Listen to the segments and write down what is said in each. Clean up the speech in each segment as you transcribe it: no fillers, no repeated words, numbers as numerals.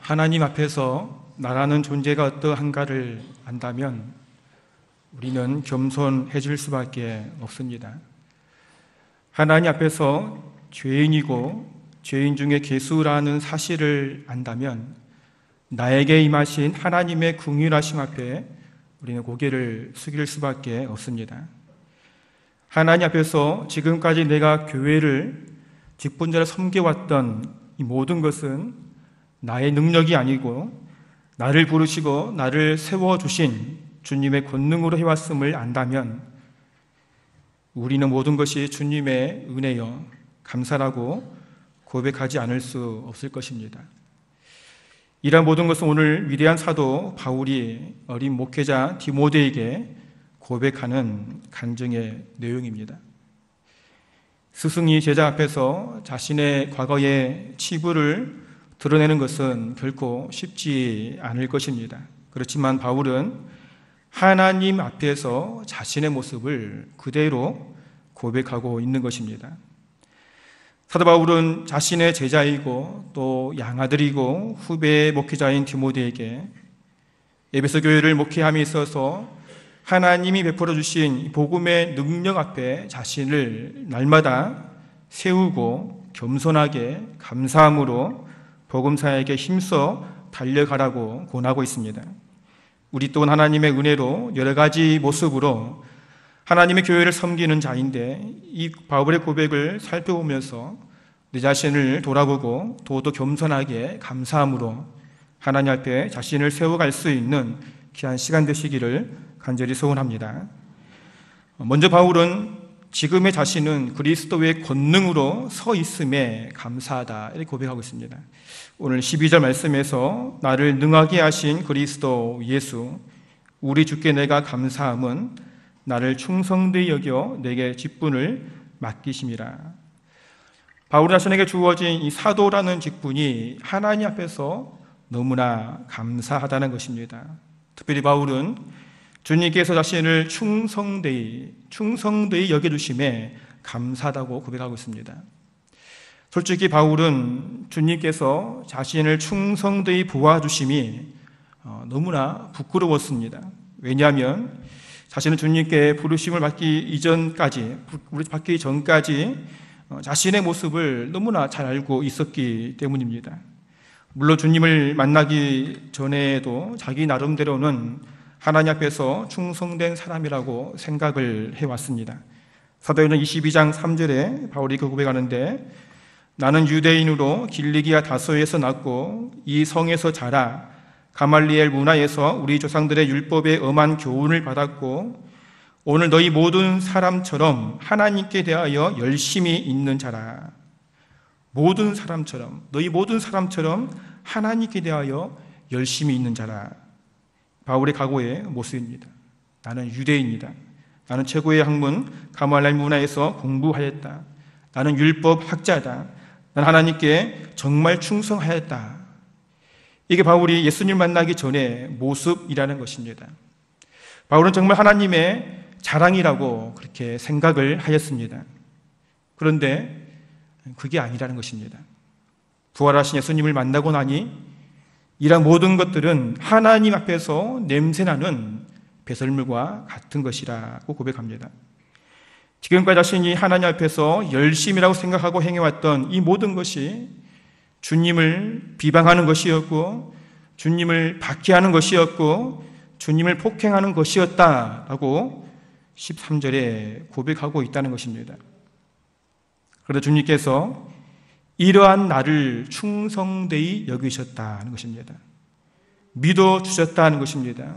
하나님 앞에서 나라는 존재가 어떠한가를 안다면 우리는 겸손해질 수밖에 없습니다. 하나님 앞에서 죄인이고 죄인 중에 괴수라는 사실을 안다면 나에게 임하신 하나님의 긍휼하심 앞에 우리는 고개를 숙일 수밖에 없습니다. 하나님 앞에서 지금까지 내가 교회를 직분자로 섬겨왔던 이 모든 것은 나의 능력이 아니고 나를 부르시고 나를 세워주신 주님의 권능으로 해왔음을 안다면 우리는 모든 것이 주님의 은혜여 감사라고 고백하지 않을 수 없을 것입니다. 이러한 모든 것은 오늘 위대한 사도 바울이 어린 목회자 디모데에게 고백하는 간증의 내용입니다. 스승이 제자 앞에서 자신의 과거의 치부를 드러내는 것은 결코 쉽지 않을 것입니다. 그렇지만 바울은 하나님 앞에서 자신의 모습을 그대로 고백하고 있는 것입니다. 사도 바울은 자신의 제자이고 또 양아들이고 후배 목회자인 디모데에게 에베소 교회를 목회함에 있어서 하나님이 베풀어 주신 복음의 능력 앞에 자신을 날마다 세우고 겸손하게 감사함으로 복음사에게 힘써 달려가라고 권하고 있습니다. 우리 또한 하나님의 은혜로 여러 가지 모습으로 하나님의 교회를 섬기는 자인데 이 바울의 고백을 살펴보면서 내 자신을 돌아보고 더더 겸손하게 감사함으로 하나님 앞에 자신을 세워갈 수 있는 귀한 시간 되시기를 간절히 소원합니다. 먼저 바울은 지금의 자신은 그리스도의 권능으로 서 있음에 감사하다 이렇게 고백하고 있습니다. 오늘 12절 말씀에서 나를 능하게 하신 그리스도 예수 우리 주께 내가 감사함은 나를 충성되이 여겨 내게 직분을 맡기심이라. 바울 자신에게 주어진 이 사도라는 직분이 하나님 앞에서 너무나 감사하다는 것입니다. 특별히 바울은 주님께서 자신을 충성되이 여겨주심에 감사하다고 고백하고 있습니다. 솔직히 바울은 주님께서 자신을 충성되이 보아주심이 너무나 부끄러웠습니다. 왜냐하면 자신은 주님께 부르심을 받기 전까지 자신의 모습을 너무나 잘 알고 있었기 때문입니다. 물론 주님을 만나기 전에도 자기 나름대로는 하나님 앞에서 충성된 사람이라고 생각을 해왔습니다. 사도행전 22장 3절에 바울이 그 고백하는데 나는 유대인으로 길리기아 다소에서 났고 이 성에서 자라 가말리엘 문화에서 우리 조상들의 율법에 엄한 교훈을 받았고 오늘 너희 모든 사람처럼 하나님께 대하여 열심히 있는 자라. 너희 모든 사람처럼 하나님께 대하여 열심히 있는 자라. 바울의 각오의 모습입니다. 나는 유대인이다. 나는 최고의 학문 가말리엘 문화에서 공부하였다. 나는 율법 학자다. 나는 하나님께 정말 충성하였다. 이게 바울이 예수님 만나기 전의 모습이라는 것입니다. 바울은 정말 하나님의 자랑이라고 그렇게 생각을 하였습니다. 그런데 그게 아니라는 것입니다. 부활하신 예수님을 만나고 나니 이런 모든 것들은 하나님 앞에서 냄새나는 배설물과 같은 것이라고 고백합니다. 지금까지 자신이 하나님 앞에서 열심이라고 생각하고 행해왔던 이 모든 것이 주님을 비방하는 것이었고 주님을 박해하는 것이었고 주님을 폭행하는 것이었다라고 13절에 고백하고 있다는 것입니다. 그런데 주님께서 이러한 나를 충성되이 여기셨다는 것입니다. 믿어주셨다는 것입니다.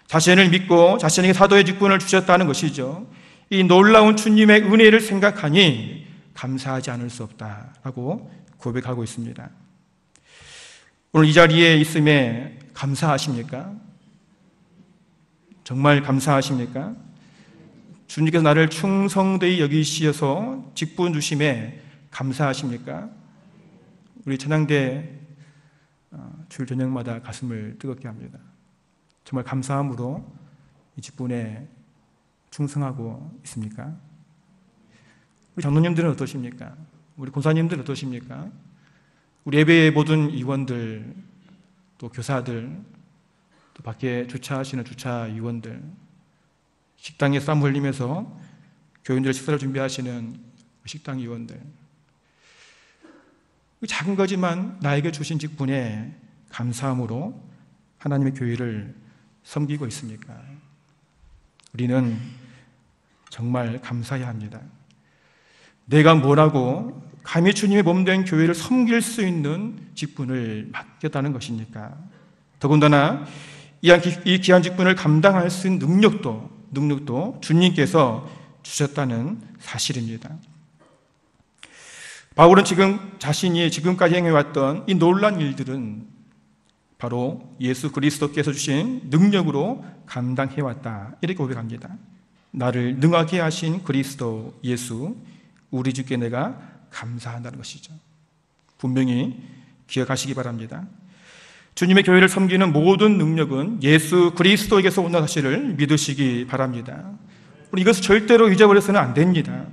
자신을 믿고 자신에게 사도의 직분을 주셨다는 것이죠. 이 놀라운 주님의 은혜를 생각하니 감사하지 않을 수 없다라고 고백하고 있습니다. 오늘 이 자리에 있음에 감사하십니까? 정말 감사하십니까? 주님께서 나를 충성되이 여기시어서 직분 주심에 감사하십니까? 우리 찬양대 주일 저녁마다 가슴을 뜨겁게 합니다. 정말 감사함으로 이 직분에 충성하고 있습니까? 우리 장로님들은 어떠십니까? 우리 권사님들은 어떠십니까? 우리 예배의 모든 위원들 또 교사들, 또 밖에 주차하시는 주차위원들, 식당에 땀 흘리면서 교인들 식사를 준비하시는 식당 위원들, 작은 거지만 나에게 주신 직분에 감사함으로 하나님의 교회를 섬기고 있습니까? 우리는 정말 감사해야 합니다. 내가 뭐라고 감히 주님의 몸된 교회를 섬길 수 있는 직분을 맡겼다는 것입니까? 더군다나 이 귀한 직분을 감당할 수 있는 능력도 주님께서 주셨다는 사실입니다. 바울은 자신이 지금까지 행해왔던 이 놀라운 일들은 바로 예수 그리스도께서 주신 능력으로 감당해왔다, 이렇게 고백합니다. 나를 능하게 하신 그리스도 예수, 우리 주께 내가 감사한다는 것이죠. 분명히 기억하시기 바랍니다. 주님의 교회를 섬기는 모든 능력은 예수 그리스도에게서 온다는 사실을 믿으시기 바랍니다. 이것을 절대로 잊어버려서는 안 됩니다.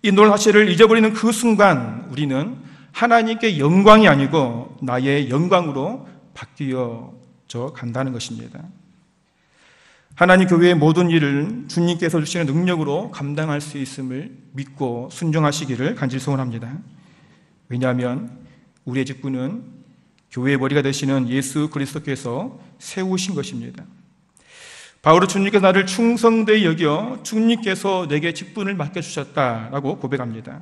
이 놀라운 사실을 잊어버리는 그 순간 우리는 하나님께 영광이 아니고 나의 영광으로 바뀌어져 간다는 것입니다. 하나님 교회의 모든 일을 주님께서 주시는 능력으로 감당할 수 있음을 믿고 순종하시기를 간절히 소원합니다. 왜냐하면 우리의 직분은 교회의 머리가 되시는 예수 그리스도께서 세우신 것입니다. 바울은 주님께서 나를 충성되이 여겨 주님께서 내게 직분을 맡겨주셨다라고 고백합니다.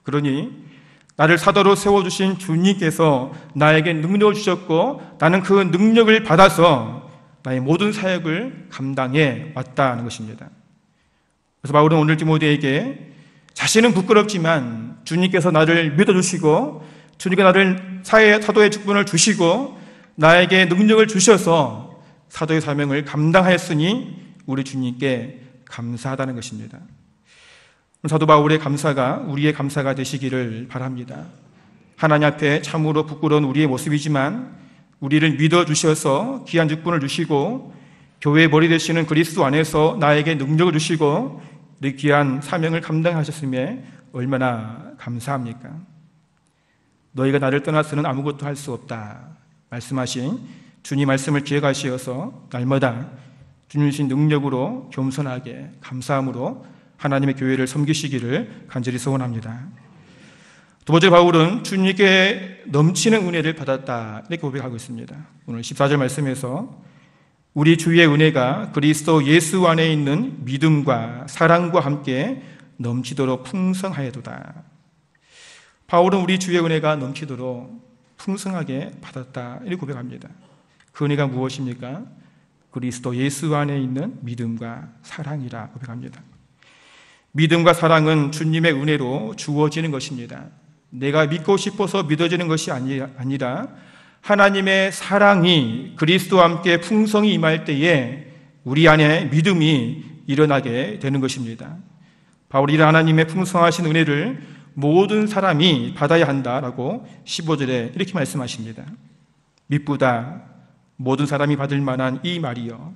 그러니 나를 사도로 세워주신 주님께서 나에게 능력을 주셨고 나는 그 능력을 받아서 나의 모든 사역을 감당해 왔다는 것입니다. 그래서 바울은 오늘 디모데에게 자신은 부끄럽지만 주님께서 나를 믿어주시고 주님께서 나를 사도의 직분을 주시고 나에게 능력을 주셔서 사도의 사명을 감당하였으니 우리 주님께 감사하다는 것입니다. 사도 바울의 감사가 우리의 감사가 되시기를 바랍니다. 하나님 앞에 참으로 부끄러운 우리의 모습이지만 우리를 믿어주셔서 귀한 직분을 주시고 교회의 머리 되시는 그리스도 안에서 나에게 능력을 주시고 이 귀한 사명을 감당하셨음에 얼마나 감사합니까? 너희가 나를 떠나서는 아무것도 할 수 없다 말씀하신 주님 말씀을 기억하시어서 날마다 주님 주신 능력으로 겸손하게 감사함으로 하나님의 교회를 섬기시기를 간절히 소원합니다. 두 번째, 바울은 주님께 넘치는 은혜를 받았다 이렇게 고백하고 있습니다. 오늘 14절 말씀에서 우리 주의 은혜가 그리스도 예수 안에 있는 믿음과 사랑과 함께 넘치도록 풍성하여도다. 바울은 우리 주의 은혜가 넘치도록 풍성하게 받았다 이렇게 고백합니다. 그 은혜가 무엇입니까? 그리스도 예수 안에 있는 믿음과 사랑이라 고백합니다. 믿음과 사랑은 주님의 은혜로 주어지는 것입니다. 내가 믿고 싶어서 믿어지는 것이 아니라 하나님의 사랑이 그리스도와 함께 풍성히 임할 때에 우리 안에 믿음이 일어나게 되는 것입니다. 바울이 이런 하나님의 풍성하신 은혜를 모든 사람이 받아야 한다라고 15절에 이렇게 말씀하십니다. 믿보다 모든 사람이 받을 만한 이 말이요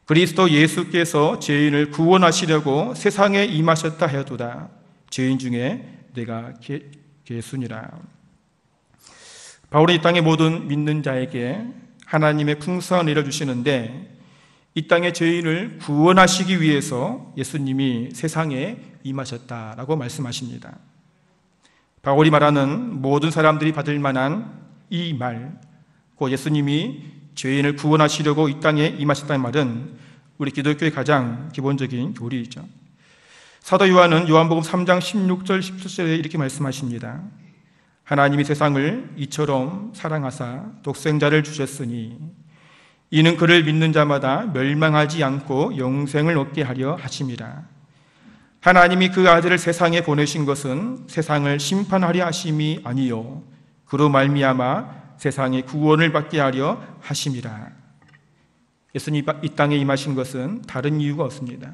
그리스도 예수께서 죄인을 구원하시려고 세상에 임하셨다 하여도다. 죄인 중에 내가 괴순이라. 바울은 이 땅의 모든 믿는 자에게 하나님의 풍성한 은혜를 주시는데 이 땅의 죄인을 구원하시기 위해서 예수님이 세상에 임하셨다라고 말씀하십니다. 바울이 말하는 모든 사람들이 받을 만한 이 말, 곧 예수님이 죄인을 구원하시려고 이 땅에 임하셨다는 말은 우리 기독교의 가장 기본적인 교리이죠. 사도 요한은 요한복음 3장 16절 17절에 이렇게 말씀하십니다. 하나님이 세상을 이처럼 사랑하사 독생자를 주셨으니 이는 그를 믿는 자마다 멸망하지 않고 영생을 얻게 하려 하심이라. 하나님이 그 아들을 세상에 보내신 것은 세상을 심판하려 하심이 아니요 그로 말미암아 세상에 구원을 받게 하려 하심이라. 예수님이 이 땅에 임하신 것은 다른 이유가 없습니다.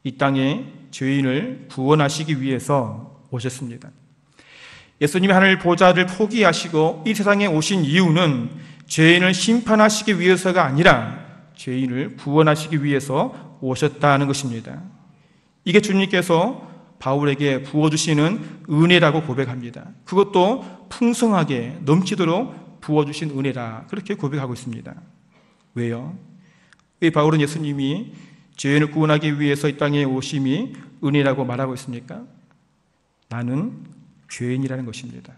이 땅에 죄인을 구원하시기 위해서 오셨습니다. 예수님이 하늘 보좌를 포기하시고 이 세상에 오신 이유는 죄인을 심판하시기 위해서가 아니라 죄인을 구원하시기 위해서 오셨다는 것입니다. 이게 주님께서 바울에게 부어주시는 은혜라고 고백합니다. 그것도 풍성하게 넘치도록 부어주신 은혜라 그렇게 고백하고 있습니다. 왜요? 왜 바울은 예수님이 죄인을 구원하기 위해서 이 땅에 오심이 은혜라고 말하고 있습니까? 나는 죄인이라는 것입니다.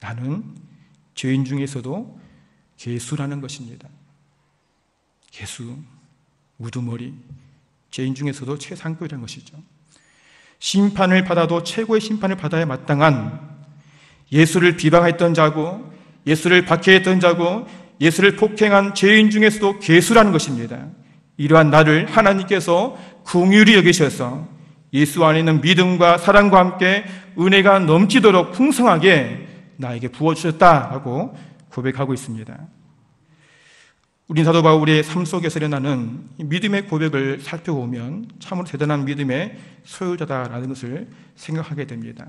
나는 죄인 중에서도 괴수라는 것입니다. 괴수, 우두머리, 죄인 중에서도 최상급이라는 것이죠. 심판을 받아도 최고의 심판을 받아야 마땅한, 예수를 비방했던 자고 예수를 박해했던 자고 예수를 폭행한 죄인 중에서도 괴수라는 것입니다. 이러한 나를 하나님께서 긍휼히 여기셔서 예수 안에 있는 믿음과 사랑과 함께 은혜가 넘치도록 풍성하게 나에게 부어주셨다라고 고백하고 있습니다. 우린 사도 바울의 삶 속에서 일어나는 믿음의 고백을 살펴보면 참으로 대단한 믿음의 소유자다라는 것을 생각하게 됩니다.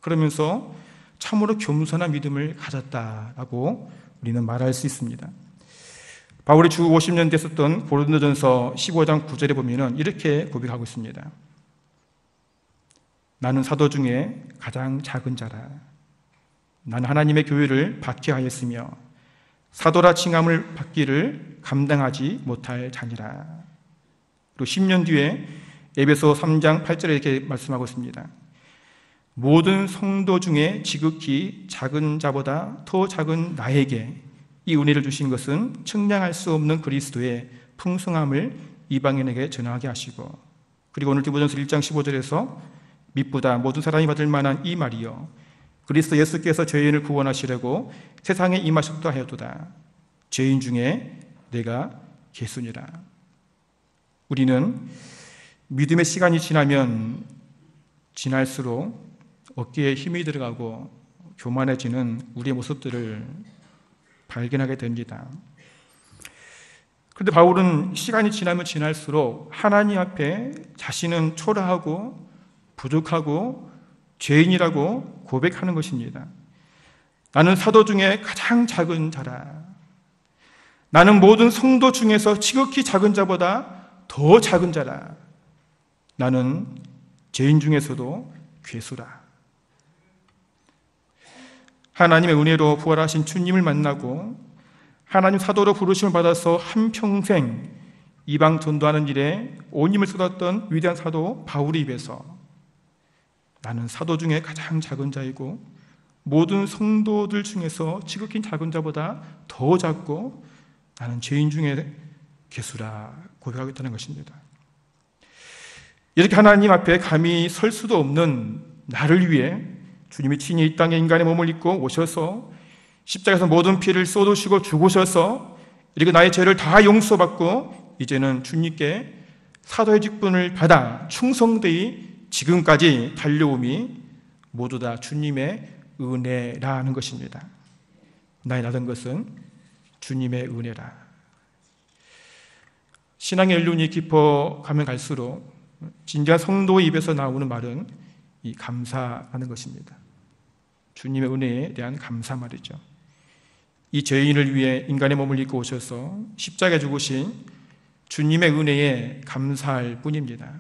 그러면서 참으로 겸손한 믿음을 가졌다라고 우리는 말할 수 있습니다. 바울이 주 50년 됐었던 고린도전서 15장 9절에 보면 이렇게 고백하고 있습니다. 나는 사도 중에 가장 작은 자라. 나는 하나님의 교회를 박해하였으며 사도라 칭함을 받기를 감당하지 못할 자니라. 그리고 10년 뒤에 에베소 3장 8절에 이렇게 말씀하고 있습니다. 모든 성도 중에 지극히 작은 자보다 더 작은 나에게 이 은혜를 주신 것은 측량할 수 없는 그리스도의 풍성함을 이방인에게 전하게 하시고, 그리고 오늘 디모전서 1장 15절에서 믿보다 모든 사람이 받을 만한 이 말이요 그리스도 예수께서 죄인을 구원하시려고 세상에 임하셨다 하였도다. 죄인 중에 내가 괴수니라. 우리는 믿음의 시간이 지나면 지날수록 어깨에 힘이 들어가고 교만해지는 우리의 모습들을 발견하게 됩니다. 그런데 바울은 시간이 지나면 지날수록 하나님 앞에 자신은 초라하고 부족하고 죄인이라고 고백하는 것입니다. 나는 사도 중에 가장 작은 자라. 나는 모든 성도 중에서 지극히 작은 자보다 더 작은 자라. 나는 죄인 중에서도 괴수라. 하나님의 은혜로 부활하신 주님을 만나고 하나님 사도로 부르심을 받아서 한평생 이방 전도하는 일에 온 힘을 쏟았던 위대한 사도 바울의 입에서 나는 사도 중에 가장 작은 자이고 모든 성도들 중에서 지극히 작은 자보다 더 작고 나는 죄인 중에 괴수라 고백하고 있다는 것입니다. 이렇게 하나님 앞에 감히 설 수도 없는 나를 위해 주님이 친히 이 땅에 인간의 몸을 입고 오셔서 십자가에서 모든 피를 쏟으시고 죽으셔서 이렇게 나의 죄를 다 용서받고 이제는 주님께 사도의 직분을 받아 충성되이 지금까지 달려옴이 모두 다 주님의 은혜라는 것입니다. 나의 나던 것은 주님의 은혜라. 신앙의 연륜이 깊어가면 갈수록 진짜 성도의 입에서 나오는 말은 이 감사하는 것입니다. 주님의 은혜에 대한 감사 말이죠. 이 죄인을 위해 인간의 몸을 입고 오셔서 십자가에 죽으신 주님의 은혜에 감사할 뿐입니다.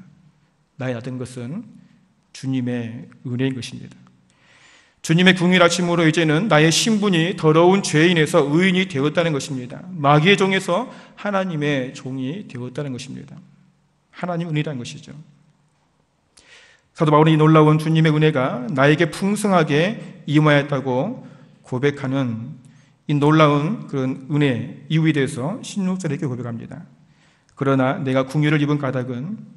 나의 나던 것은 주님의 은혜인 것입니다. 주님의 긍휼하심으로 이제는 나의 신분이 더러운 죄인에서 의인이 되었다는 것입니다. 마귀의 종에서 하나님의 종이 되었다는 것입니다. 하나님 은혜라는 것이죠. 사도 바울이 이 놀라운 주님의 은혜가 나에게 풍성하게 임하였다고 고백하는 이 놀라운 그런 은혜 이유에 대해서 16절에 이렇게 고백합니다. 그러나 내가 긍휼을 입은 까닭은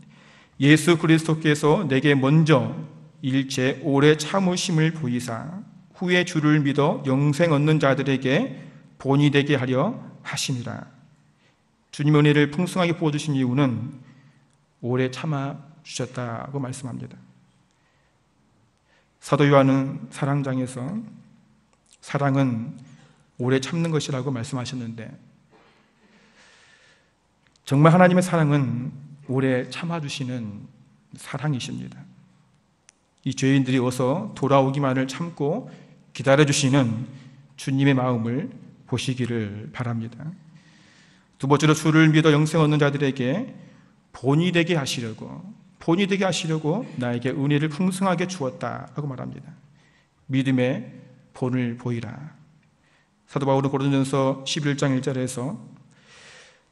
예수 그리스도께서 내게 먼저 일체 오래 참으심을 보이사 후에 주를 믿어 영생 얻는 자들에게 본이 되게 하려 하심이라. 주님의 은혜를 풍성하게 부어주신 이유는 오래 참아 주셨다고 말씀합니다. 사도 요한은 사랑장에서 사랑은 오래 참는 것이라고 말씀하셨는데 정말 하나님의 사랑은 오래 참아주시는 사랑이십니다. 이 죄인들이 어서 돌아오기만을 참고 기다려주시는 주님의 마음을 보시기를 바랍니다. 두 번째로 주를 믿어 영생 얻는 자들에게 본이 되게 하시려고 나에게 은혜를 풍성하게 주었다라고 말합니다. 믿음의 본을 보이라. 사도 바울은 고린도전서 11장 1절에서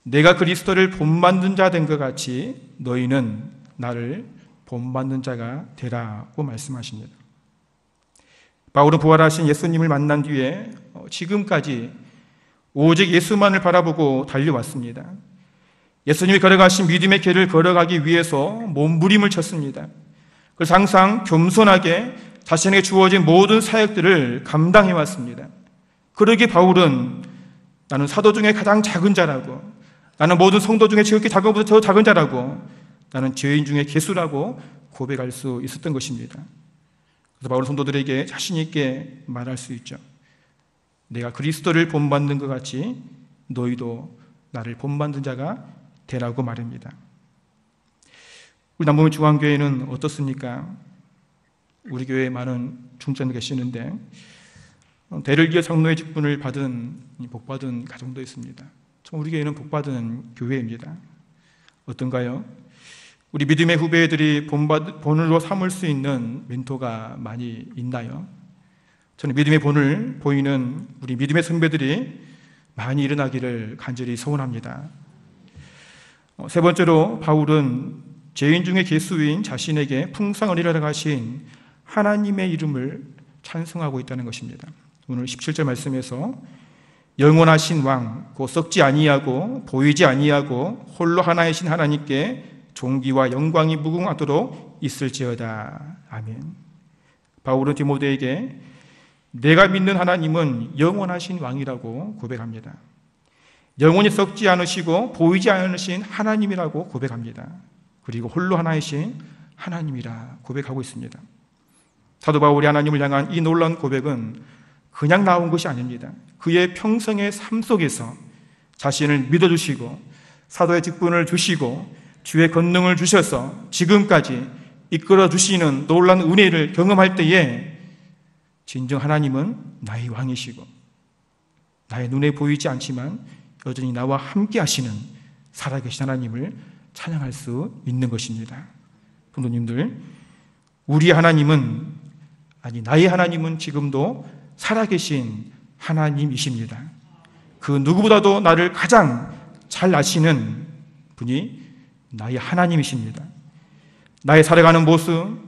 내가 그리스도를 본받는 자 된 것 같이 너희는 나를 본받는 자가 되라고 말씀하십니다. 바울은 부활하신 예수님을 만난 뒤에 지금까지 오직 예수만을 바라보고 달려왔습니다. 예수님이 걸어가신 믿음의 길을 걸어가기 위해서 몸부림을 쳤습니다. 그래서 항상 겸손하게 자신에게 주어진 모든 사역들을 감당해왔습니다. 그러기에 바울은 나는 사도 중에 가장 작은 자라고, 나는 모든 성도 중에 지극히 작은 것보다 더 작은 자라고, 나는 죄인 중에 개수라고 고백할 수 있었던 것입니다. 그래서 바울은 성도들에게 자신 있게 말할 수 있죠. 내가 그리스도를 본받는 것 같이 너희도 나를 본받는 자가 되라고 말합니다. 우리 남부문 중앙교회는 어떻습니까? 우리 교회에 많은 중직자들 계시는데 대를 이어 장로의 직분을 받은 복받은 가정도 있습니다. 참 우리 교회는 복받은 교회입니다. 어떤가요? 우리 믿음의 후배들이 본으로 삼을 수 있는 멘토가 많이 있나요? 저는 믿음의 본을 보이는 우리 믿음의 선배들이 많이 일어나기를 간절히 소원합니다. 세 번째로 바울은 죄인 중에 개수인 자신에게 풍성한 일을 하신 하나님의 이름을 찬송하고 있다는 것입니다. 오늘 17절 말씀에서 영원하신 왕, 곧 썩지 아니하고 보이지 아니하고 홀로 하나이신 하나님께 존귀와 영광이 무궁하도록 있을지어다. 아멘. 바울은 디모데에게 내가 믿는 하나님은 영원하신 왕이라고 고백합니다. 영원히 썩지 않으시고 보이지 않으신 하나님이라고 고백합니다. 그리고 홀로 하나이신 하나님이라 고백하고 있습니다. 사도 바울이 하나님을 향한 이 놀라운 고백은 그냥 나온 것이 아닙니다. 그의 평생의 삶 속에서 자신을 믿어주시고 사도의 직분을 주시고 주의 권능을 주셔서 지금까지 이끌어주시는 놀라운 은혜를 경험할 때에 진정 하나님은 나의 왕이시고 나의 눈에 보이지 않지만 여전히 나와 함께 하시는 살아계신 하나님을 찬양할 수 있는 것입니다. 성도님들, 우리 하나님은, 아니 나의 하나님은 지금도 살아계신 하나님이십니다. 그 누구보다도 나를 가장 잘 아시는 분이 나의 하나님이십니다. 나의 살아가는 모습,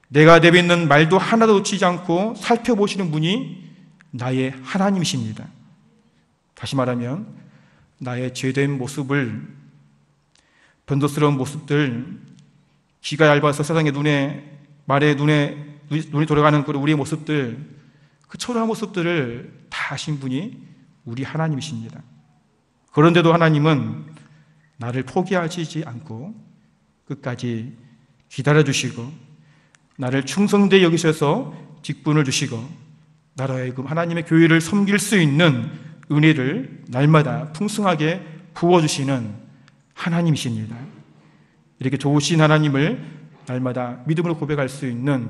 내가 내뱉는 말도 하나도 놓치지 않고 살펴보시는 분이 나의 하나님이십니다. 다시 말하면 나의 죄된 모습을, 변덕스러운 모습들, 귀가 얇아서 세상의 눈에, 말에 눈이 돌아가는 그 우리의 모습들, 그 초라한 모습들을 다 아신 분이 우리 하나님이십니다. 그런데도 하나님은 나를 포기하시지 않고 끝까지 기다려주시고 나를 충성되이 여기셔서 직분을 주시고 나라의 그 하나님의 교회를 섬길 수 있는 은혜를 날마다 풍성하게 부어주시는 하나님이십니다. 이렇게 좋으신 하나님을 날마다 믿음으로 고백할 수 있는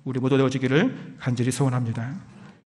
우리 모두 되어지기를 간절히 소원합니다.